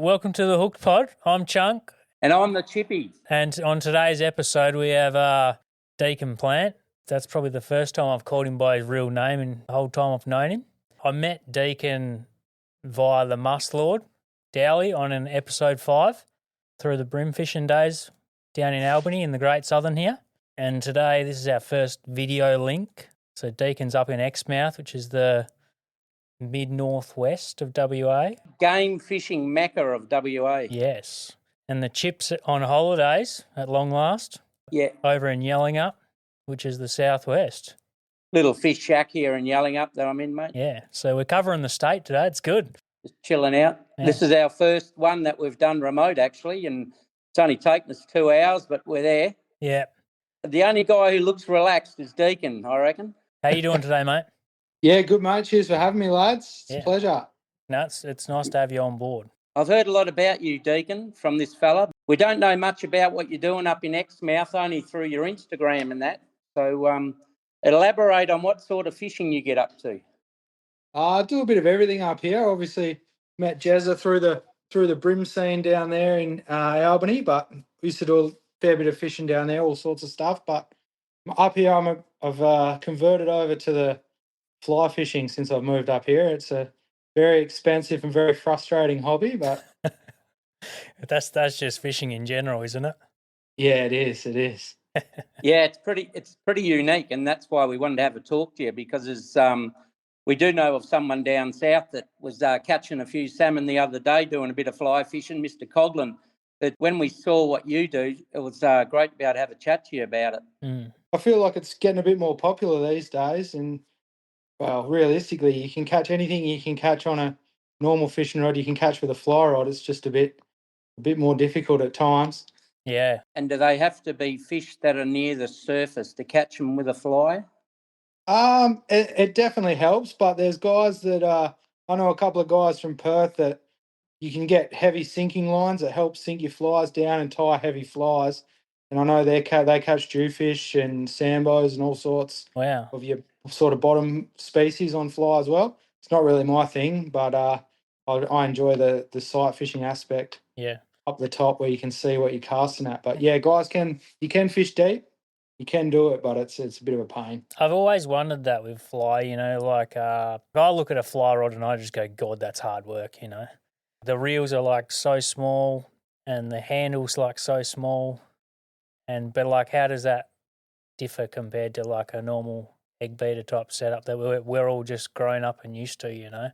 welcome to the Hooked Pod. I'm Chunk. And I'm the Chippy. And on today's episode, we have Deacon Plant. That's probably the first time I've called him by his real name in the whole time I've known him. I met Deacon via the Must Lord, Dowley, on an episode 5 through the brim fishing days down in Albany in the Great Southern here. And today, this is our first video link. So Deacon's up in Exmouth, which is the mid-northwest of WA. Game fishing mecca of WA. Yes. And the Chip's on holidays at long last. Yeah. Over in Yellingup, which is the southwest. Little fish shack here in Yellingup that I'm in, mate. Yeah. So we're covering the state today. It's good. Just chilling out. Yeah. This is our first one that we've done remote, actually, and it's only taken us 2 hours, but we're there. Yeah. The only guy who looks relaxed is Deacon, I reckon. How you doing today, mate? Yeah, good, mate. Cheers for having me, lads. It's a pleasure. No, it's nice to have you on board. I've heard a lot about you, Deacon, from this fella. We don't know much about what you're doing up in Exmouth, only through your Instagram and that. So elaborate on what sort of fishing you get up to. I do a bit of everything up here. Obviously, met Jezza through the brim scene down there in Albany, but we used to do a fair bit of fishing down there, all sorts of stuff. But up here, I've converted over to the fly fishing since I've moved up here. It's a very expensive and very frustrating hobby, but that's just fishing in general, isn't it? Yeah, it is. It is. Yeah, it's pretty unique, and that's why we wanted to have a talk to you, because we do know of someone down south that was catching a few salmon the other day, doing a bit of fly fishing, Mr. Coughlin. But when we saw what you do, it was great to be able to have a chat to you about it. Mm. I feel like it's getting a bit more popular these days, and well, realistically, you can catch anything you can catch on a normal fishing rod. You can catch with a fly rod. It's just a bit more difficult at times. Yeah. And do they have to be fish that are near the surface to catch them with a fly? It definitely helps, but there's guys that I know a couple of guys from Perth that you can get heavy sinking lines that help sink your flies down and tie heavy flies. And I know they catch jewfish and sambos and all sorts of your sort of bottom species on fly as well. It's not really my thing, but I enjoy the sight fishing aspect. Yeah. Up the top where you can see what you're casting at. But yeah, guys, you can fish deep. You can do it, but it's a bit of a pain. I've always wondered that with fly, like I look at a fly rod and I just go, God, that's hard work, The reels are like so small and the handle's like so small. But like, how does that differ compared to like a normal egg beater type setup that we're all just grown up and used to,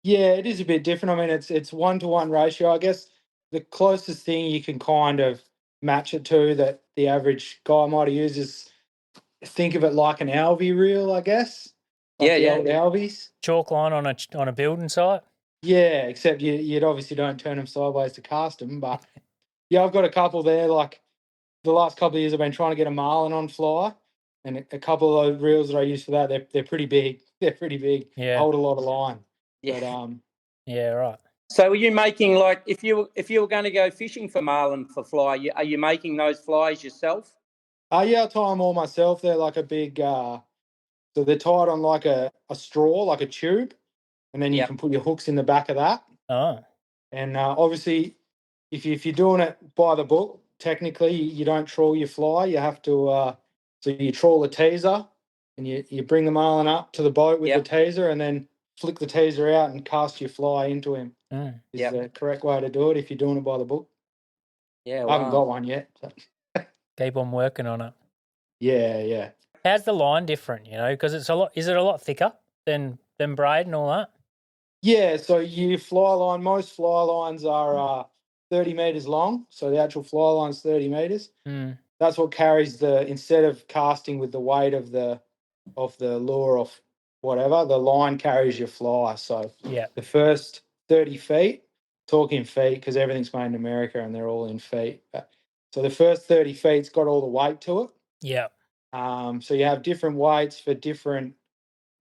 Yeah, it is a bit different. I mean, it's 1-to-1 ratio. I guess the closest thing you can kind of match it to that the average guy might have used is think of it like an alvy reel, I guess. Like the old alvies. Chalk line on a building site. Yeah, except you'd obviously don't turn them sideways to cast them. But yeah, I've got a couple there. Like the last couple of years, I've been trying to get a marlin on fly, and a couple of those reels that I use for that, they're pretty big. They're pretty big. Yeah, hold a lot of line. Yeah, but, yeah, right. So are you making, like, if you were going to go fishing for marlin for fly, are you making those flies yourself? Yeah, I tie them all myself. They're like a big, so they're tied on like a straw, like a tube, and then you can put your hooks in the back of that. Oh. And obviously, if you're doing it by the book, technically you don't trawl your fly. You have to, so you trawl the teaser, and you bring the marlin up to the boat with the teaser, and then flick the teaser out and cast your fly into him. Is the correct way to do it if you're doing it by the book. Yeah, I haven't got one yet. So. Keep on working on it. Yeah. How's the line different? Because it's is it a lot thicker than braid and all that? Yeah, so most fly lines are 30 meters long. So the actual fly line's 30 meters. Mm. That's what carries instead of casting with the weight of the lure of whatever, the line carries your fly. So the first 30 feet, talking feet because everything's made in America and they're all in feet. So the first 30 feet's got all the weight to it. Yeah. So you have different weights for different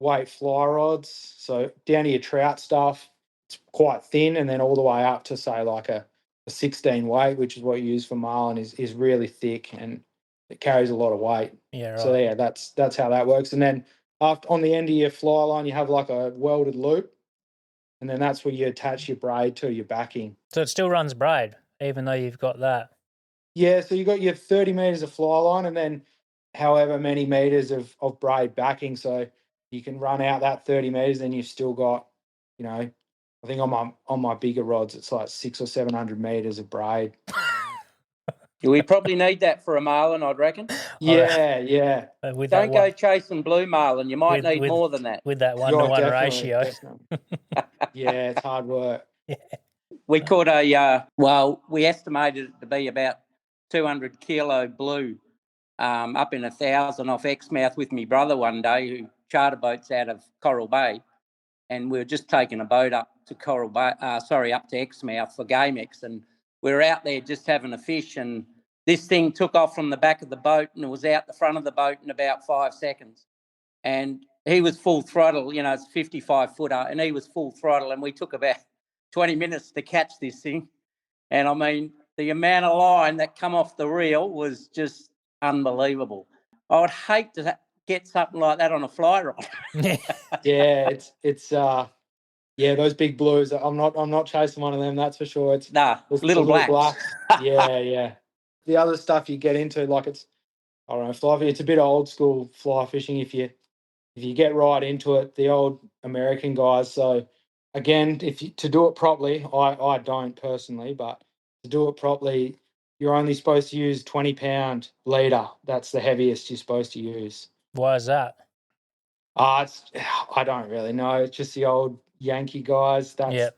weight fly rods. So down to your trout stuff, it's quite thin, and then all the way up to say like a 16 weight, which is what you use for marlin, is really thick and it carries a lot of weight. Yeah, right. So yeah, that's how that works. And then on the end of your fly line, you have like a welded loop. and then that's where you attach your braid to your backing. So it still runs braid, even though you've got that. Yeah, so you got your 30 meters of fly line and then however many meters of braid backing. So you can run out that 30 meters, then you've still got, I think on my bigger rods it's like 600 or 700 meters of braid. We probably need that for a marlin, I'd reckon. Yeah. With Don't that go chasing blue marlin. You might need more than that. With that Yeah, 1-to-1 definitely, ratio. definitely. Yeah, it's hard work. Yeah. We caught we estimated it to be about 200 kilo blue up in 1,000 off Exmouth with my brother one day, who charter boats out of Coral Bay. And we were just taking a boat up to up to Exmouth for GameX. And we were out there just having a fish. And this thing took off from the back of the boat and it was out the front of the boat in about 5 seconds. And he was full throttle, it's 55 footer, and he was full throttle. And we took about 20 minutes to catch this thing. And I mean, the amount of line that come off the reel was just unbelievable. I would hate to get something like that on a fly rod. Yeah, it's those big blues. I'm not chasing one of them, that's for sure. It's little blacks. Yeah. The other stuff you get into, like I don't know, fly. It's a bit old school fly fishing. If you get right into it, the old American guys. So again, to do it properly, I don't personally, but to do it properly, you're only supposed to use 20-pound leader. That's the heaviest you're supposed to use. Why is that? I don't really know. It's just the old Yankee guys. That's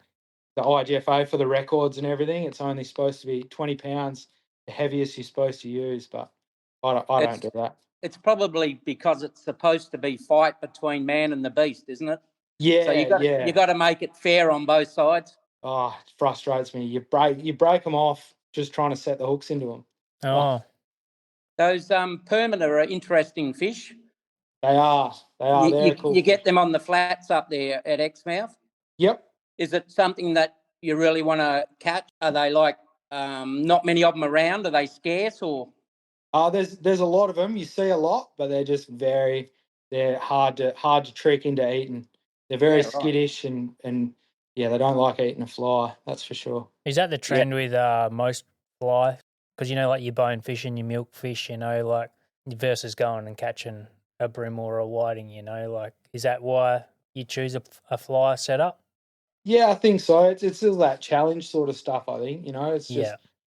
the IGFA for the records and everything. It's only supposed to be 20 pounds, the heaviest you're supposed to use, but I don't do that. It's probably because it's supposed to be fight between man and the beast, isn't it? Yeah, so you got to make it fair on both sides. Oh, it frustrates me. You break them off just trying to set the hooks into them. Oh. Those permit are interesting fish. They are. They're cool. You get them on the flats up there at Exmouth. Yep. Is it something that you really want to catch? Are they like not many of them around? Are they scarce or? There's a lot of them. You see a lot, but they're just they're hard to trick into eating. They're very skittish and they don't like eating a fly. That's for sure. Is that the trend with most fly? Because like your bone fish and your milk fish, like versus going and catching a bream or a whiting, like is that why you choose a fly setup? Yeah, I think so. It's still that challenge sort of stuff. I think it's just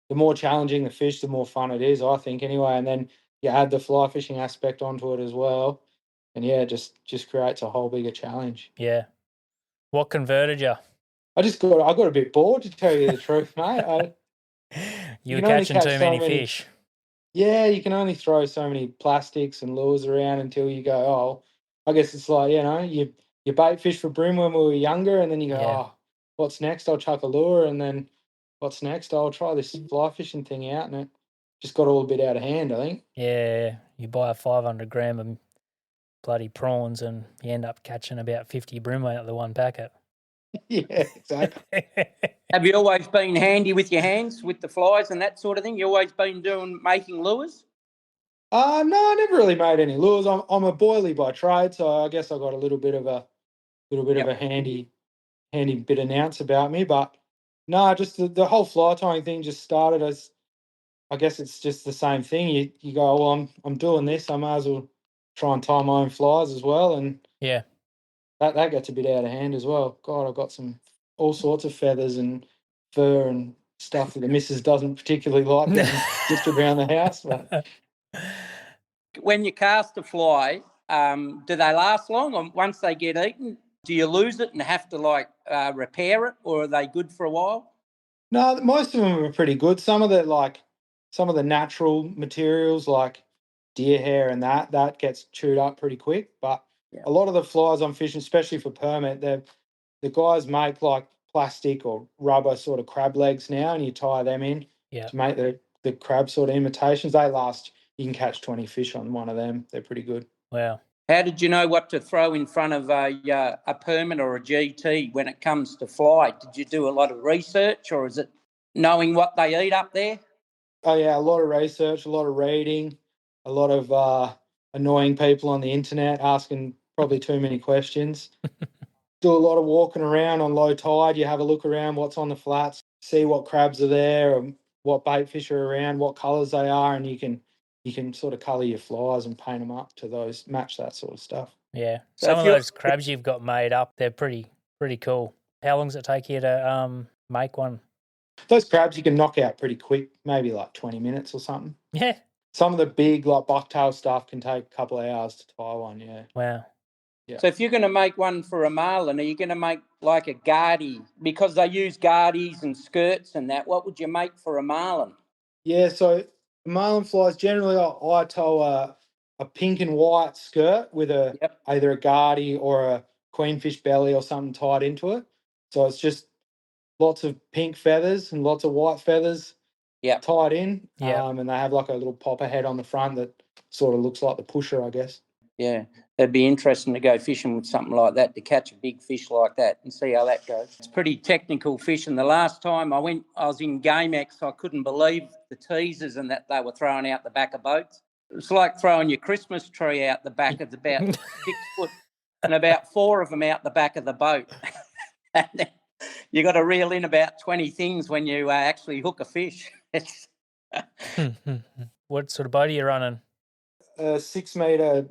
the more challenging the fish, the more fun it is. I think anyway, and then you add the fly fishing aspect onto it as well, and just creates a whole bigger challenge. Yeah. What converted you? I got a bit bored, to tell you the truth, mate. You were catching too many fish. Yeah, you can only throw so many plastics and lures around until you go, oh, I guess it's like, you bait fish for bream when we were younger, and then you go, oh, what's next? I'll chuck a lure, and then what's next? I'll try this fly fishing thing out, and it just got all a bit out of hand, I think. Yeah, you buy a 500 gram of bloody prawns and you end up catching about 50 bream out of the one packet. Yeah, exactly. Have you always been handy with your hands, with the flies and that sort of thing? You always been making lures? No, I never really made any lures. I'm a boilie by trade, so I guess I got a little bit of a handy bit of ounce about me. But no, just the whole fly tying thing just started as, I guess it's just the same thing. You go, well, I'm doing this, I might as well try and tie my own flies as well, and that gets a bit out of hand as well. God, I've got all sorts of feathers and fur and stuff that the missus doesn't particularly like getting just around the house. But when you cast a fly, do they last long? Or once they get eaten, do you lose it and have to repair it, or are they good for a while? No, most of them are pretty good. Some of the natural materials like deer hair and that gets chewed up pretty quick. But a lot of the flies I'm fishing, especially for permit, the guys make like plastic or rubber sort of crab legs now, and you tie them in to make the crab sort of imitations. They last. You can catch 20 fish on one of them. They're pretty good. Wow. How did you know what to throw in front of a permit or a GT when it comes to fly? Did you do a lot of research, or is it knowing what they eat up there? Oh, yeah, a lot of research, a lot of reading, a lot of annoying people on the internet asking probably too many questions. do a lot of walking around on low tide. You have a look around what's on the flats, see what crabs are there, and what bait fish are around, what colours they are, and you can sort of colour your flies and paint them up to those, match that sort of stuff. Yeah. So Some if of you're those crabs you've got made up, they're pretty cool. How long does it take you to make one? Those crabs you can knock out pretty quick, maybe like 20 minutes or something. Yeah. Some of the big, like bucktail stuff, can take a couple of hours to tie one, yeah. Wow. Yeah. So if you're going to make one for a marlin, are you going to make like a guardie? Because they use guardies and skirts and that. What would you make for a marlin? Yeah, so marlin flies, generally I tow a pink and white skirt with Yep. either a guardie or a queenfish belly or something tied into it. So it's just lots of pink feathers and lots of white feathers Yep. tied in. Yep. And they have like a little popper head on the front that sort of looks like the pusher, I guess. Yeah, it'd be interesting to go fishing with something like that, to catch a big fish like that and see how that goes. It's pretty technical fishing. The last time I was in GameX. I couldn't believe the teasers and that they were throwing out the back of boats. It was like throwing your Christmas tree out the back. It's about 6 foot and about 4 of them out the back of the boat. And then you got to reel in about 20 things when you actually hook a fish. What sort of boat are you running? 6 metre,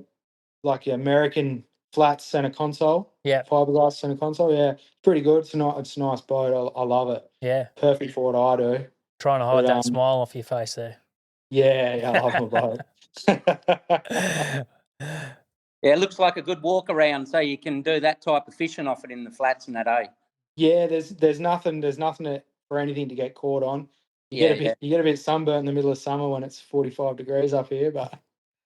like your American flat center console. Yeah. Fiberglass center console. Yeah, pretty good. It's a nice boat. I love it. Yeah. Perfect for what I do. Trying to hide But, that smile off your face there. Yeah, I love my boat. Yeah, it looks like a good walk around, so you can do that type of fishing off it in the flats and that, eh? Yeah, there's nothing for anything to get caught on. You get a bit sunburnt in the middle of summer when it's 45 degrees up here, but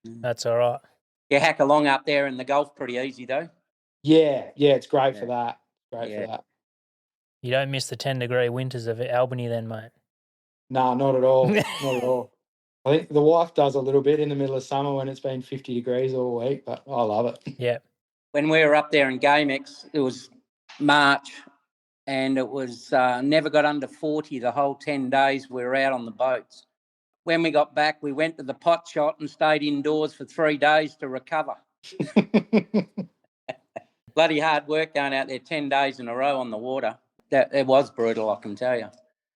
That's all right. You hack along up there in the Gulf pretty easy though. yeah, it's great for that. Great for that. You don't miss the 10-degree winters of Albany then, mate. No, not at all. Not at all. I think the wife does a little bit in the middle of summer when it's been 50 degrees all week, but I love it. Yeah. When we were up there in GameX, it was March, and it was never got under 40 the whole 10 days we were out on the boats. When we got back, we went to the pot shot and stayed indoors for 3 days to recover. Bloody hard work going out there 10 days in a row on the water. It was brutal, I can tell you.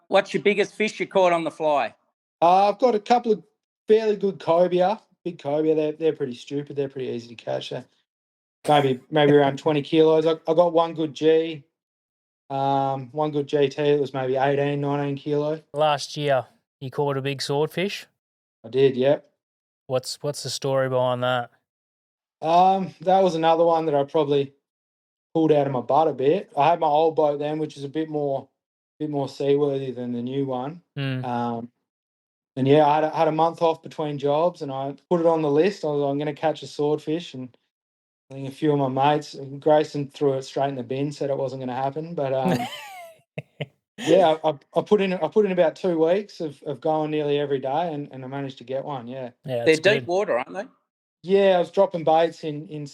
What's your biggest fish you caught on the fly? I've got a couple of fairly good cobia, big cobia. They're pretty stupid. They're pretty easy to catch. Maybe around 20 kilos. I got one good G, one good GT. It was maybe 18, 19 kilo. Last year, you caught a big swordfish. I did, yep. What's the story behind that? That was another one that I probably pulled out of my butt a bit. I had my old boat then, which is a bit more seaworthy than the new one. And yeah, I had a month off between jobs, and I put it on the list. I'm going to catch a swordfish, and I think a few of my mates, Grayson threw it straight in the bin, said it wasn't going to happen. But yeah, I put in about 2 weeks of going nearly every day, and I managed to get one. Yeah, they're deep water, aren't they? Yeah, I was dropping baits in between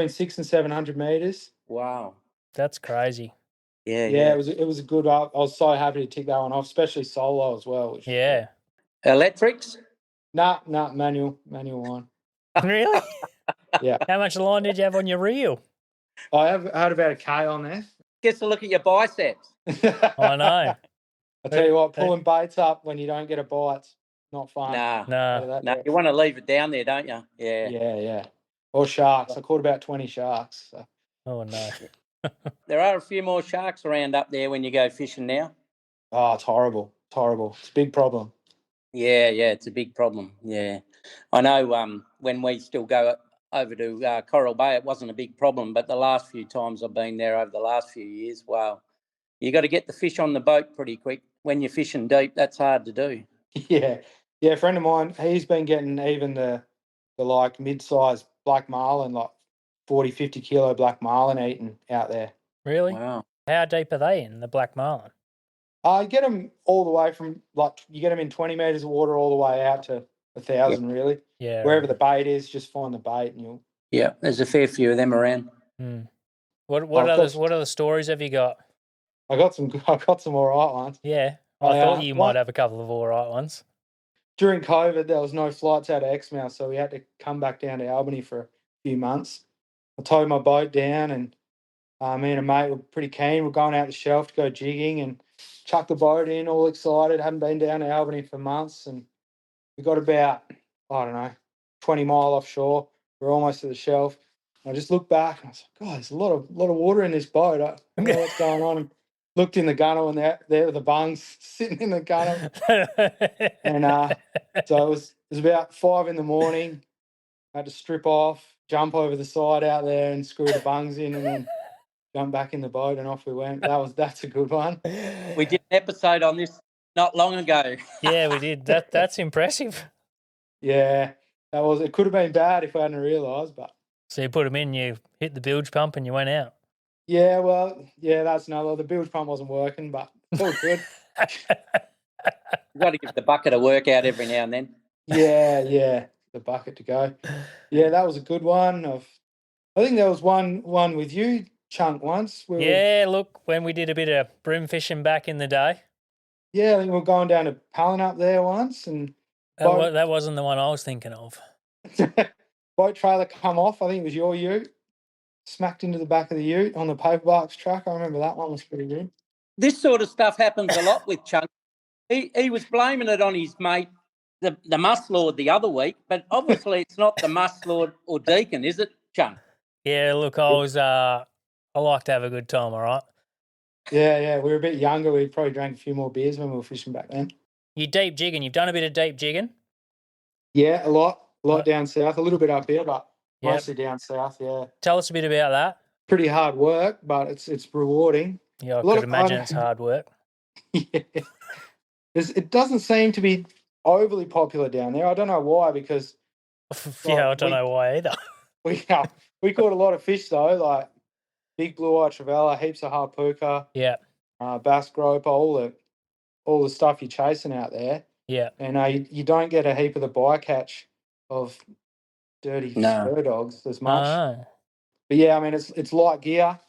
600 and 700 meters. Wow, that's crazy. Yeah. It was a good. I was so happy to tick that one off, especially solo as well. Yeah. Electrics? Nah, manual one. Really? Yeah. How much line did you have on your reel? I had about a K on there. Gets to look at your biceps. I know. I tell you what, pulling baits up when you don't get a bite's not fun. Nah. You want to leave it down there, don't you? Yeah. Yeah. Or sharks. I caught about 20 sharks. So. Oh no. There are a few more sharks around up there when you go fishing now. Oh, it's horrible. It's horrible. It's a big problem. Yeah, it's a big problem. Yeah. I know when we still go over to Coral Bay, it wasn't a big problem, but the last few times I've been there over the last few years, wow, you got to get the fish on the boat pretty quick. When you're fishing deep, that's hard to do. Yeah. A friend of mine, he's been getting even the like mid-sized black marlin, like 40, 50 kilo black marlin eaten out there. Really? Wow. How deep are they in the black marlin? I get them all the way from, like, you get them in 20 metres of water all the way out to 1,000, really. Yeah. Wherever the bait is, just find the bait and you'll... Yeah, there's a fair few of them around. What other stories have you got? I got some all right ones. Yeah. I thought you might have a couple of all right ones. During COVID, there was no flights out of Exmouth, so we had to come back down to Albany for a few months. I towed my boat down and Me and a mate were pretty keen. We're going out the shelf to go jigging and chuck the boat in, all excited. Hadn't been down to Albany for months, and we got about, I don't know, 20 mile offshore. We're almost to the shelf. I just looked back and I was like, God, there's a lot of water in this boat. I don't know what's going on. And looked in the gunnel, and there were the bungs sitting in the gunnel. And so it was about 5 a.m. I had to strip off, jump over the side out there and screw the bungs in, and then jump back in the boat, and off we went. That's a good one. We did an episode on this not long ago. Yeah, we did. That's impressive. Yeah, it could have been bad if I hadn't realised, but So you put them in, you hit the bilge pump, and you went out. yeah, well, yeah, that's another. The bilge pump wasn't working, but it's all good. You've got to give the bucket a workout every now and then. Yeah, the bucket to go. Yeah, that was a good one. I think there was one with you, Chunk, once. Yeah, look, when we did a bit of bream fishing back in the day. Yeah, I think we were going down to Palin up there once, and that wasn't the one I was thinking of. boat trailer come off. I think it was your ute. Smacked into the back of the ute on the paperbarks track. I remember that one was pretty good. This sort of stuff happens a lot with Chunk. He was blaming it on his mate, the Mustlord, the other week, but obviously it's not the Mustlord or Deacon, is it, Chunk? Yeah, look, I like to have a good time, all right? Yeah, we were a bit younger. We probably drank a few more beers when we were fishing back then. You deep jigging. You've done a bit of deep jigging? Yeah, a lot down south, a little bit up here, but mostly down south, yeah. Tell us a bit about that. Pretty hard work, but it's rewarding. Yeah, I could imagine it's hard work. Yeah. It doesn't seem to be overly popular down there. I don't know why, because... Yeah, I don't know why either. We caught a lot of fish, though, like big blue-eye trevella, heaps of harpooker, bass groper, all the stuff you're chasing out there. Yeah. And you don't get a heap of the bycatch of dirty spur dogs as much. Oh. But yeah, I mean, it's light gear.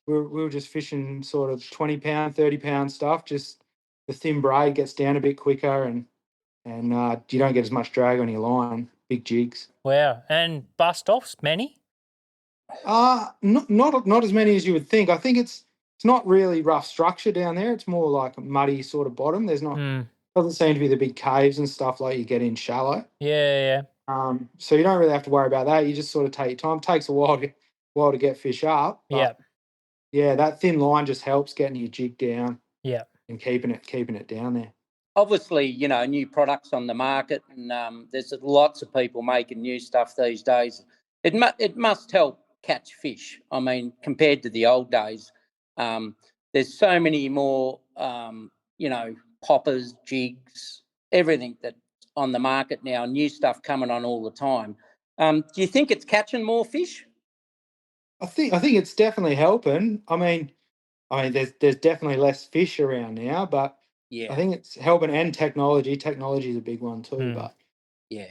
We were just fishing sort of 20-pound, 30-pound stuff. Just the thin braid gets down a bit quicker, and you don't get as much drag on your line. Big jigs. Wow. And bust offs, many? Not as many as you would think. I think it's not really rough structure down there. It's more like a muddy sort of bottom. There's not doesn't seem to be the big caves and stuff like you get in shallow. Yeah. So you don't really have to worry about that. You just sort of take your time. It takes a while to get fish up. But yeah, that thin line just helps getting your jig down. Yeah. And keeping it down there. Obviously, new products on the market, and there's lots of people making new stuff these days. It must help catch fish. I mean, compared to the old days, there's so many more, poppers, jigs, everything that's on the market now. New stuff coming on all the time. Do you think it's catching more fish? I think it's definitely helping. I mean, there's definitely less fish around now, but I think it's helping, and technology. Technology is a big one too. But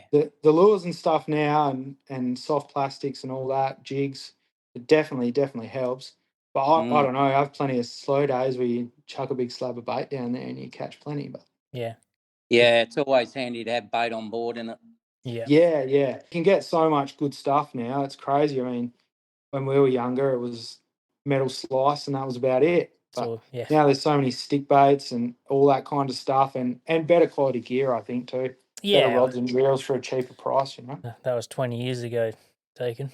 the lures and stuff now, and soft plastics and all that, jigs, it definitely helps. But I don't know. I have plenty of slow days where you chuck a big slab of bait down there and you catch plenty. But yeah, it's always handy to have bait on board, isn't it? Yeah. You can get so much good stuff now. It's crazy. I mean, when we were younger, it was metal slice and that was about it. But now there's so many stick baits and all that kind of stuff, and better quality gear, I think, too. Yeah. Better rods and reels for a cheaper price, That was 20 years ago, Deacon.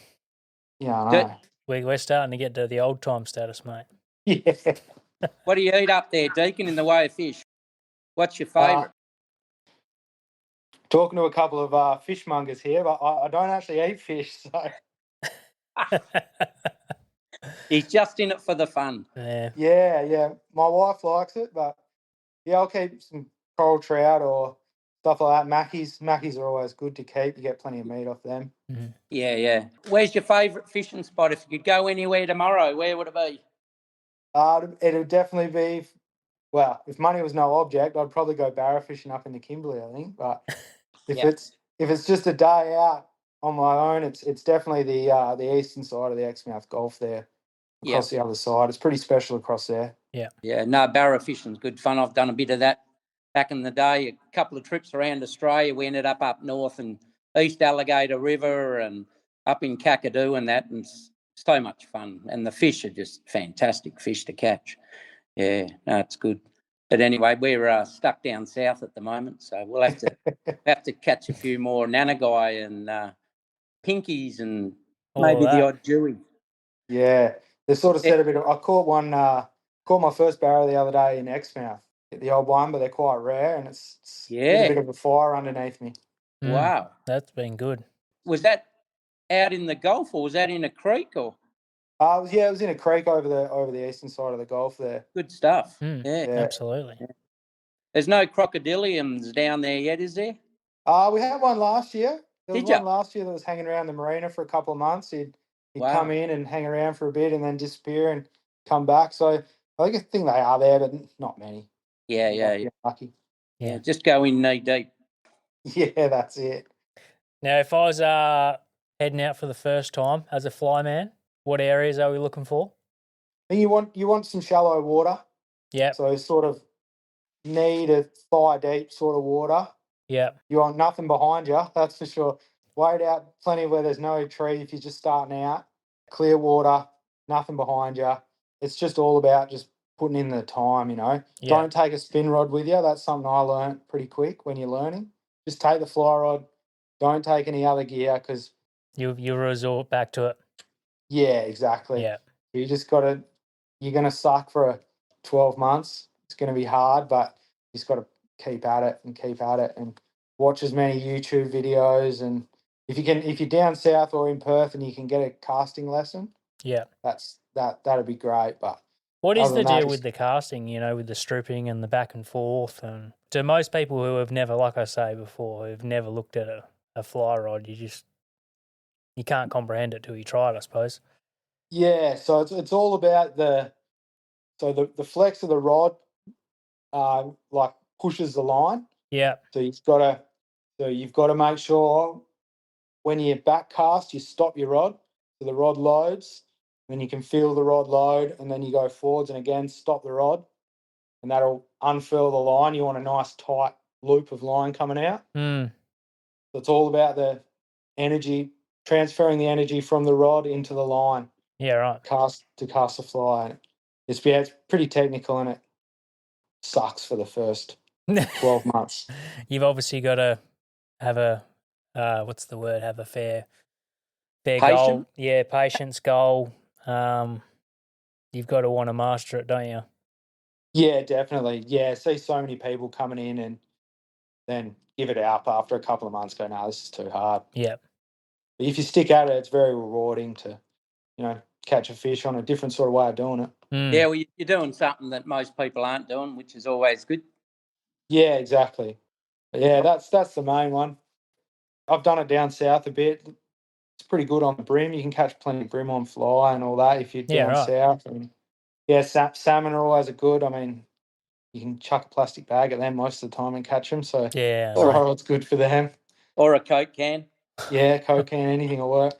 Yeah, I know. We're starting to get to the old time status, mate. Yeah. What do you eat up there, Deacon, in the way of fish? What's your favourite? Talking to a couple of fishmongers here, but I don't actually eat fish, so... He's just in it for the fun. Yeah. My wife likes it, but yeah, I'll keep some coral trout or stuff like that. Mackies are always good to keep. You get plenty of meat off them. Mm-hmm. Yeah. Where's your favourite fishing spot? If you could go anywhere tomorrow, where would it be? It'd definitely be, well, if money was no object, I'd probably go barra fishing up in the Kimberley, I think. But if it's just a day out on my own, it's definitely the eastern side of the Exmouth Gulf there, across the other side. It's pretty special across there. Yeah. No, barra fishing's good fun. I've done a bit of that back in the day. A couple of trips around Australia. We ended up north and East Alligator River and up in Kakadu and that, and so much fun, and the fish are just fantastic fish to catch. Yeah, no, it's good. But anyway, we're stuck down south at the moment, so we'll have to catch a few more nanagai and pinkies and maybe the odd jewie. Yeah, they sort of said a bit of. I caught one. Caught my first barrow the other day in Exmouth. Hit the old one, but they're quite rare, and it's hit a bit of a fire underneath me. Wow, that's been good. Was that out in the Gulf, or was that in a creek, or? It was in a creek over the eastern side of the Gulf there. Good stuff. Yeah, absolutely. Yeah. There's no crocodilians down there yet, is there? We had one last year. There was one last year that was hanging around the marina for a couple of months. He'd come in and hang around for a bit and then disappear and come back. So I think they are there, but not many. Yeah. Lucky. Yeah, just go in knee deep. Yeah, that's it. Now, if I was heading out for the first time as a fly man, what areas are we looking for? I think you want some shallow water. Yeah. So sort of knee to thigh deep sort of water. Yeah. You want nothing behind you, that's for sure. Wade out plenty where there's no tree if you're just starting out. Clear water, nothing behind you. It's just all about just putting in the time, Yeah. Don't take a spin rod with you. That's something I learnt pretty quick when you're learning. Just take the fly rod. Don't take any other gear because you resort back to it. Yeah, exactly. Yeah. You just got to. You're going to suck for 12 months. It's going to be hard, but you just got to keep at it and watch as many YouTube videos. And if you're down south or in Perth and you can get a casting lesson, that'd be great. But what is the deal with the casting? With the stripping and the back and forth, and to most people who have never, like I say before, who've never looked at a fly rod, you can't comprehend it till you try it, I suppose. Yeah, so it's all about the flex of the rod, like pushes the line. Yeah. So you've got to make sure when you back cast, you stop your rod, so the rod loads. Then you can feel the rod load, and then you go forwards and again stop the rod, and that'll unfurl the line. You want a nice tight loop of line coming out. So it's all about the energy, transferring the energy from the rod into the line. Yeah, right. Cast the fly. It's pretty technical, and it sucks for the first 12 months. You've obviously got to have a what's the word? Have a fair goal. Yeah, patience, goal. You've got to want to master it, don't you? Yeah, definitely. Yeah, I see so many people coming in and then give it up after a couple of months. Go, no, this is too hard. Yeah. But if you stick at it, it's very rewarding to, catch a fish on a different sort of way of doing it. Yeah, well, you're doing something that most people aren't doing, which is always good. Yeah, exactly. But yeah, that's the main one. I've done it down south a bit. It's pretty good on the brim. You can catch plenty of brim on fly and all that if you're down south. And yeah, salmon are always good. I mean, you can chuck a plastic bag at them most of the time and catch them. So yeah, it's good for them. Or a Coke can. Yeah, Coke can, anything will work.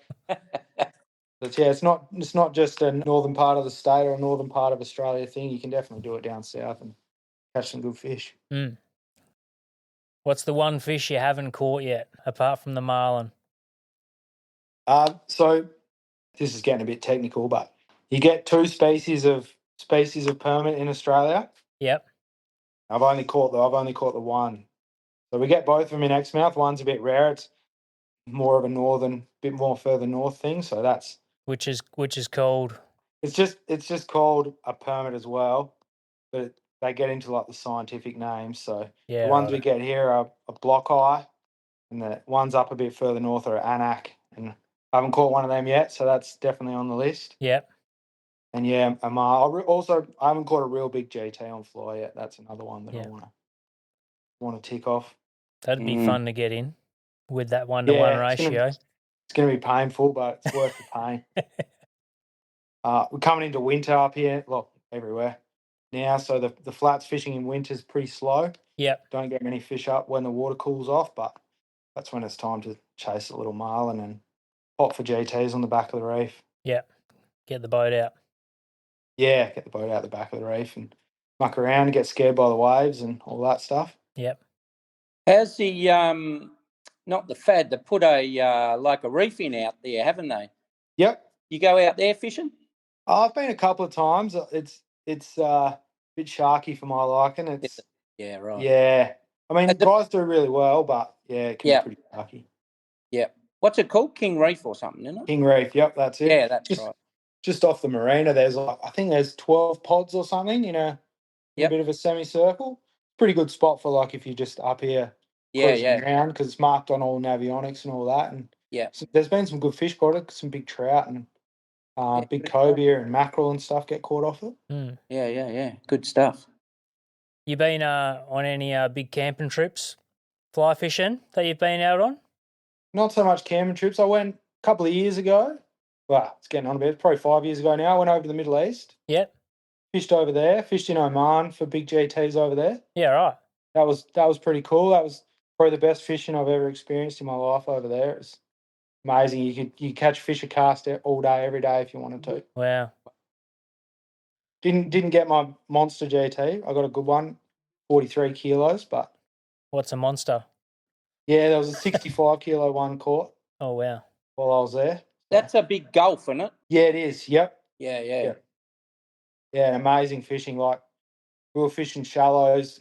But yeah, it's not just a northern part of the state or a northern part of Australia thing. You can definitely do it down south and catch some good fish. What's the one fish you haven't caught yet, apart from the marlin? So this is getting a bit technical, but you get two species of permit in Australia. Yep. I've only caught the one. So we get both of them in Exmouth. One's a bit rare. It's more of a northern, bit more further north thing. So that's which is called. It's just called a permit as well, but they get into like the scientific names. So the ones we get here are a block eye, and the ones up a bit further north are anak. And I haven't caught one of them yet, so that's definitely on the list. Yep. And yeah, I haven't caught a real big GT on fly yet. That's another one that I want to tick off. That'd be fun to get in with that 1-to-1 ratio. It's going to be painful, but it's worth the pain. We're coming into winter up here, well, everywhere now. So the flats fishing in winter is pretty slow. Yep. Don't get many fish up when the water cools off, but that's when it's time to chase a little marlin and pop for GTs on the back of the reef. Yep. Get the boat out. Yeah, get the boat out the back of the reef and muck around and get scared by the waves and all that stuff. Yep. How's the not the FAD, they put a like a reefing out there, haven't they? Yep. You go out there fishing? I've been a couple of times. It's a bit sharky for my liking. It's Yeah, right. yeah. I mean, At the- guys do really well, but yeah, it can Yeah. be pretty sharky. Yeah. What's it called? King Reef or something, isn't it? King Reef, yep, that's it. Yeah, that's just, right. Just off the marina, there's I think there's 12 pods or something. In a Yep. bit of a semicircle. Pretty good spot for like if you're just up here Yeah, cruising yeah. around because it's marked on all navionics and all that. And Yeah. so there's been some good fish caught it, some big trout and Yeah, big good cobia and mackerel and stuff get caught off it. Yeah. Good stuff. You been on any big camping trips, fly fishing that you've been out on? Not so much camping trips. I went a couple of years ago. Well, it's getting on a bit. Probably 5 years ago now. I went over to the Middle East. Yep. Fished over there. Fished in Oman for big GTs over there. Yeah, right. That was pretty cool. That was probably the best fishing I've ever experienced in my life over there. It's amazing. You catch fish a cast all day, every day if you wanted to. Wow. Didn't get my monster GT. I got a good one, 43 kilos. But What's a monster? yeah, there was a 65 kilo one caught Oh, wow. while I was there. That's a big gulf, isn't it? Yeah, it is. Yep. Yeah. Yeah, amazing fishing. Like we were fishing shallows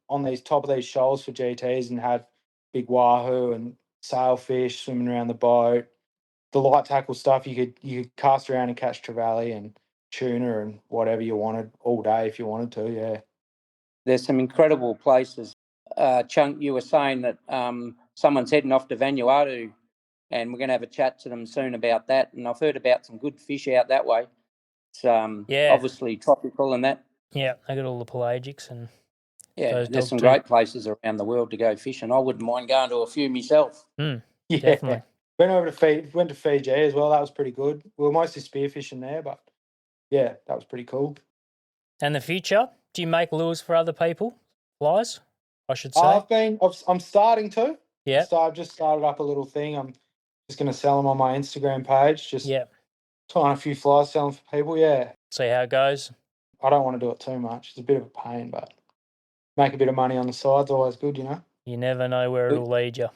on these top of these shoals for GTs and had big wahoo and sailfish swimming around the boat. The light tackle stuff you could cast around and catch trevally and tuna and whatever you wanted all day if you wanted to. Yeah. There's some incredible places. Chunk, you were saying that someone's heading off to Vanuatu, and we're going to have a chat to them soon about that. And I've heard about some good fish out that way. It's obviously tropical and that. Yeah, I got all the pelagics and yeah. There's some great places around the world to go fishing. I wouldn't mind going to a few myself. Yeah. Definitely. Went to Fiji as well. That was pretty good. We were mostly spearfishing there, but yeah, that was pretty cool. And the future? Do you make lures for other people? Flies, I should say. I'm starting to. Yeah. I've just started up a little thing. I'm just going to sell them on my Instagram page. Just tying a few flies, selling for people. Yeah. See how it goes. I don't want to do it too much. It's a bit of a pain, but make a bit of money on the side's always good, you know. You never know where it'll lead you.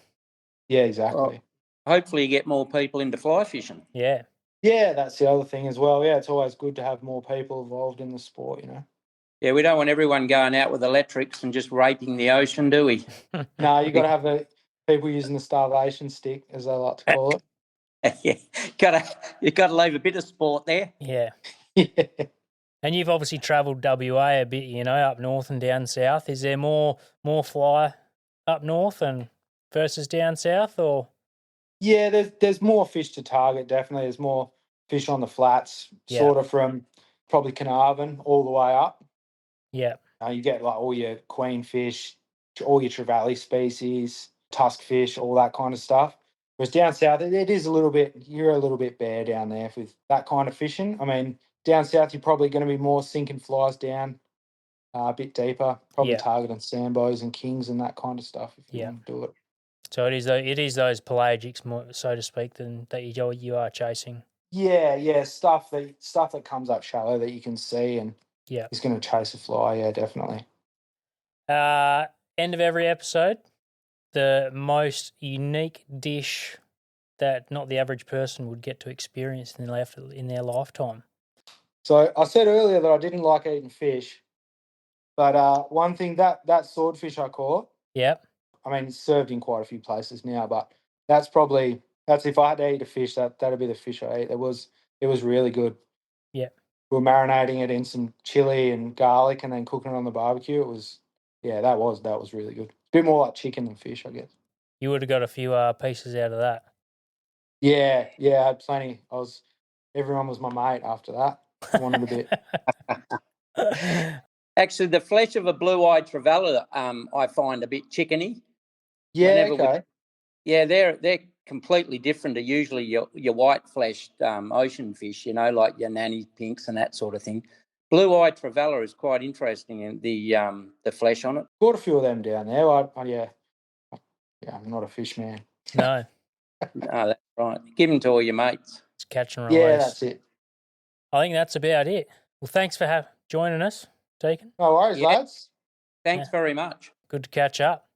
Yeah, exactly. Well, hopefully you get more people into fly fishing. Yeah. Yeah, that's the other thing as well. Yeah, it's always good to have more people involved in the sport, you know. Yeah, we don't want everyone going out with electrics and just raping the ocean, do we? No, you got to have the people using the starvation stick, as they like to call it. Yeah, you got to leave a bit of sport there. Yeah. Yeah. And you've obviously travelled WA a bit, you know, up north and down south. Is there more fly up north and versus down south, or? Yeah, there's more fish to target. Definitely, there's more fish on the flats, sort of from probably Carnarvon all the way up. Yeah. You get like all your queen fish, all your trevally species, tusk fish, all that kind of stuff. Whereas down south, you're a little bit bare down there with that kind of fishing. I mean, down south, you're probably going to be more sinking flies down a bit deeper, probably targeting sambos and kings and that kind of stuff if you want to do it. So it is those pelagics, more, so to speak, that you are chasing. Yeah, stuff that comes up shallow that you can see and is going to chase a fly. Yeah, definitely. End of every episode, the most unique dish that not the average person would get to experience in their lifetime. So I said earlier that I didn't like eating fish, but one thing that swordfish I caught. Yep. I mean, it's served in quite a few places now, but that's if I had to eat a fish, that'd be the fish I ate. It was really good. Yeah. We were marinating it in some chili and garlic and then cooking it on the barbecue. It was, that was really good. A bit more like chicken than fish, I guess. You would have got a few pieces out of that. Yeah, I had plenty. Everyone was my mate after that. I wanted a bit. Actually, the flesh of a blue-eyed trevally, I find a bit chickeny. Yeah, okay. They're completely different to usually your white-fleshed ocean fish, you know, like your nanny pinks and that sort of thing. Blue-eyed trevally is quite interesting in the flesh on it. Caught a few of them down there. I'm not a fish man. No. No, that's right. Give them to all your mates. It's catch and release. Yeah, that's it. I think that's about it. Well, thanks for joining us, Deacon. No worries, lads. Thanks very much. Good to catch up.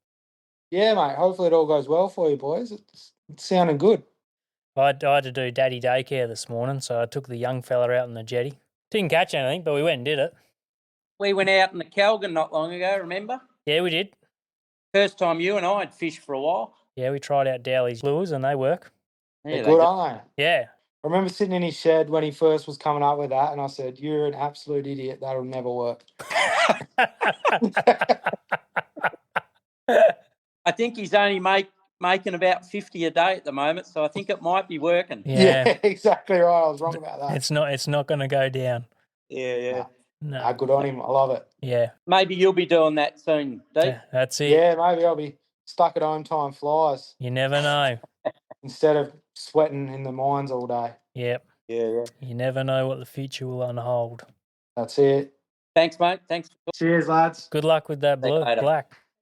Yeah, mate. Hopefully it all goes well for you boys. It's sounding good. I had to do daddy daycare this morning, so I took the young fella out in the jetty. Didn't catch anything, but we went and did it. We went out in the Calgon not long ago, remember? Yeah, we did. First time you and I had fished for a while. Yeah, we tried out Dowley's lures and they work. They're Yeah, good, aren't they? Yeah. I remember sitting in his shed when he first was coming up with that, and I said, "You're an absolute idiot. That'll never work." I think he's only making about 50 a day at the moment, so I think it might be working. Yeah. Exactly right. I was wrong about that. It's not going to go down. Yeah. No. Good on him. I love it. Yeah. Maybe you'll be doing that soon, Dave. Yeah, that's it. Yeah, maybe I'll be stuck at home tying flies You never know. instead of sweating in the mines all day. Yep. Yeah. You never know what the future will unhold. That's it. Thanks, mate. Thanks. Cheers, lads. Good luck with that See you later. black.